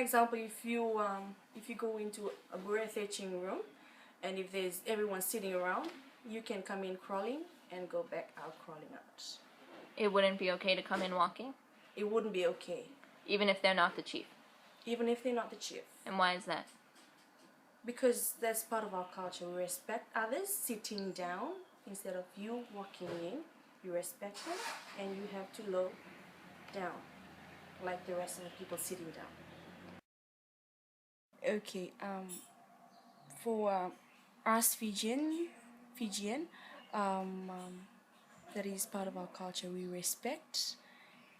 example, if you go into a breathtaking room, and if there's everyone sitting around, you can come in crawling and go back out crawling out. It wouldn't be okay to come in walking? It wouldn't be okay. Even if they're not the chief? Even if they're not the chief. And why is that? Because that's part of our culture. We respect others sitting down instead of you walking in. You respect them and you have to low down like the rest of the people sitting down. Okay, for us Fijian, that is part of our culture. We respect,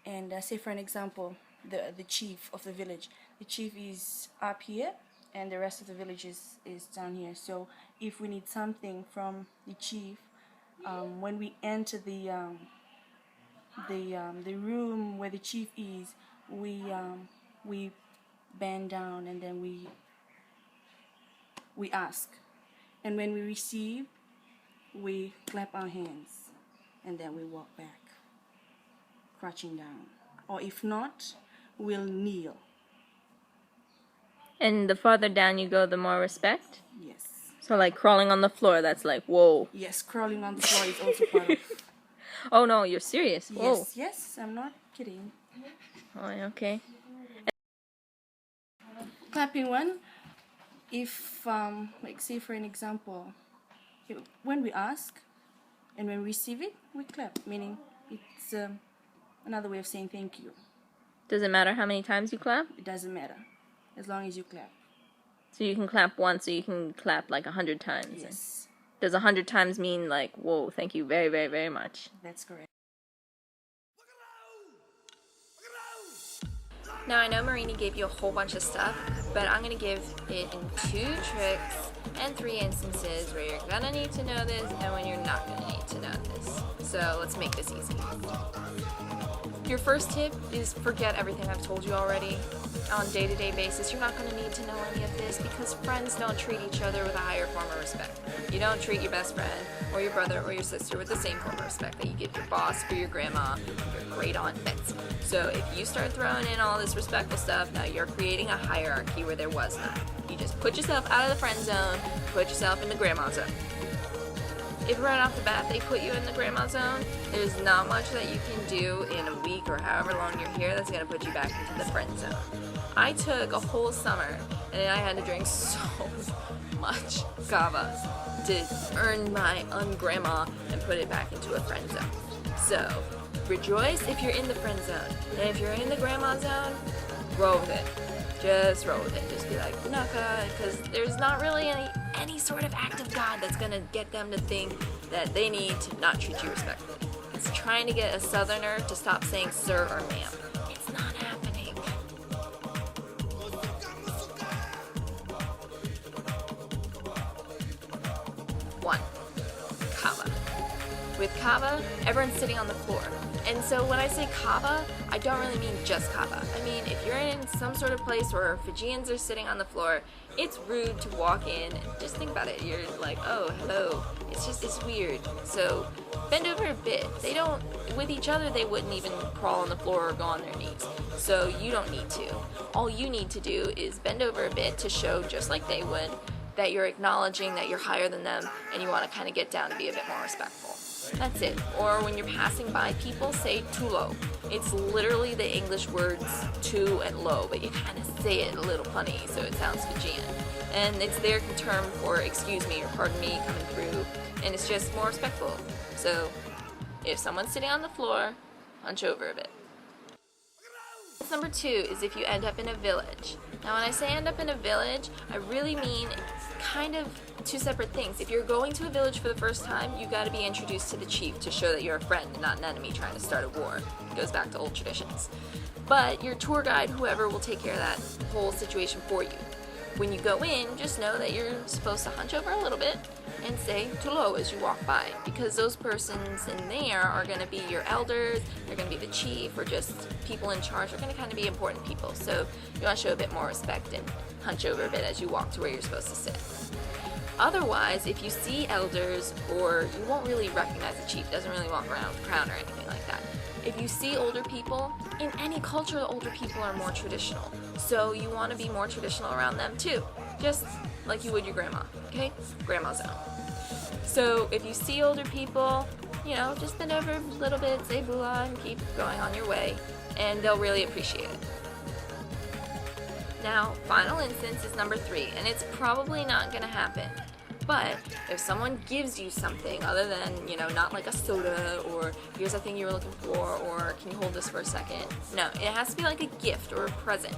and say for an example, the chief of the village. The chief is up here, and the rest of the village is down here. So if we need something from the chief, when we enter the room where the chief is, we bend down and then we ask, and when we receive, we clap our hands and then we walk back, crouching down, or if not, we'll kneel. And the farther down you go, the more respect? Yes. So like crawling on the floor, that's like, whoa. Yes, crawling on the floor is also part of... Oh no, you're serious? Whoa. Yes, I'm not kidding. Oh, okay. Clapping one, if, like say for an example, when we ask and when we receive it, we clap, meaning it's another way of saying thank you. Does it matter how many times you clap? It doesn't matter, as long as you clap. So you can clap once, so you can clap like 100 times? Yes. Does 100 times mean like, whoa, thank you very, very, very much? That's correct. Now I know Marini gave you a whole bunch of stuff, but I'm going to give it in 2 tricks and 3 instances where you're going to need to know this and when you're not going to need to know this. So let's make this easy. Your first tip is forget everything I've told you already. On a day-to-day basis, you're not going to need to know any of this because friends don't treat each other with a higher form of respect. You don't treat your best friend or your brother or your sister with the same form of respect that you give your boss or your grandma, your great aunt Betsy. So if you start throwing in all this respectful stuff, now you're creating a hierarchy where there was none. You just put yourself out of the friend zone, put yourself in the grandma zone. If right off the bat they put you in the grandma zone, there's not much that you can do in a week or however long you're here that's going to put you back into the friend zone. I took a whole summer and I had to drink so much kava to earn my ungrandma and put it back into a friend zone. So rejoice if you're in the friend zone, and if you're in the grandma zone, roll with it. Just roll with it. Just be like, Naka, because there's not really any sort of act of God that's going to get them to think that they need to not treat you respectfully. It's trying to get a southerner to stop saying sir or ma'am. It's not happening. 1. Kava. With kava, everyone's sitting on the floor. And so when I say kava, I don't really mean just kava. I mean, if you're in some sort of place where Fijians are sitting on the floor, it's rude to walk in and just think about it. You're like, oh, hello. It's weird. So bend over a bit. They don't, with each other, they wouldn't even crawl on the floor or go on their knees. So you don't need to. All you need to do is bend over a bit to show, just like they would, that you're acknowledging that you're higher than them and you want to kind of get down to be a bit more respectful. That's it. Or when you're passing by people, say tulo. It's literally the English words to and lo, but you kind of say it a little funny so it sounds Fijian. And it's their term for excuse me or pardon me coming through, and it's just more respectful. So if someone's sitting on the floor, hunch over a bit. Number 2 is if you end up in a village. Now when I say end up in a village, I really mean kind of 2 separate things. If you're going to a village for the first time, you got to be introduced to the chief to show that you're a friend and not an enemy trying to start a war. It goes back to old traditions. But your tour guide, whoever, will take care of that whole situation for you. When you go in, just know that you're supposed to hunch over a little bit and say tulo as you walk by, because those persons in there are going to be your elders, they're going to be the chief, or just people in charge. They're going to kind of be important people. So you want to show a bit more respect and hunch over a bit as you walk to where you're supposed to sit. Otherwise, if you see elders, or you won't really recognize the chief, doesn't really walk around with a crown or anything like that, if you see older people, in any culture, the older people are more traditional. So you want to be more traditional around them too. Just like you would your grandma, okay? Grandma zone. So if you see older people, you know, just bend over a little bit, say bula, and keep going on your way, and they'll really appreciate it. Now, final instance is number 3, and it's probably not gonna happen. But if someone gives you something other than, you know, not like a soda, or here's the thing you were looking for, or can you hold this for a second? No, it has to be like a gift or a present.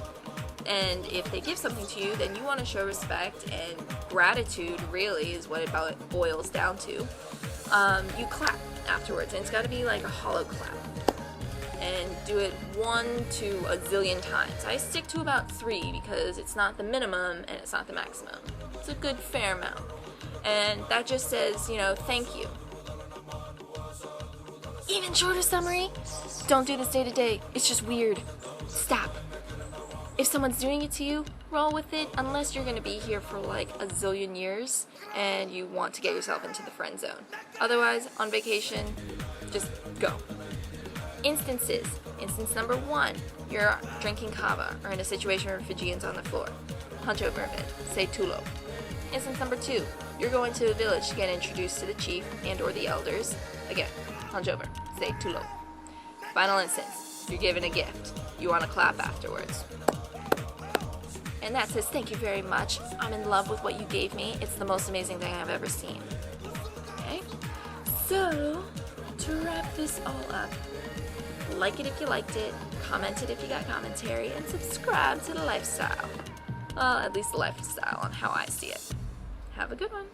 And if they give something to you, then you want to show respect and gratitude, really, is what it boils down to. You clap afterwards, and it's got to be like a hollow clap. And do it 1 to a zillion times. I stick to about 3 because it's not the minimum and it's not the maximum. It's a good fair amount. And that just says, you know, thank you. Even shorter summary, don't do this day to day. It's just weird. Stop. If someone's doing it to you, roll with it, unless you're going to be here for like a zillion years and you want to get yourself into the friend zone. Otherwise, on vacation, just go. Instances. Instance number 1, you're drinking kava or in a situation where Fijians on the floor. Hunch over a bit, say tulo. Instance number 2, you're going to a village to get introduced to the chief and or the elders. Again, hunch over, say tulo. Final instance, you're given a gift. You want to clap afterwards. And that says, thank you very much. I'm in love with what you gave me. It's the most amazing thing I've ever seen. Okay? So, to wrap this all up, like it if you liked it, comment it if you got commentary, and subscribe to the lifestyle. Well, at least the lifestyle on how I see it. Have a good one.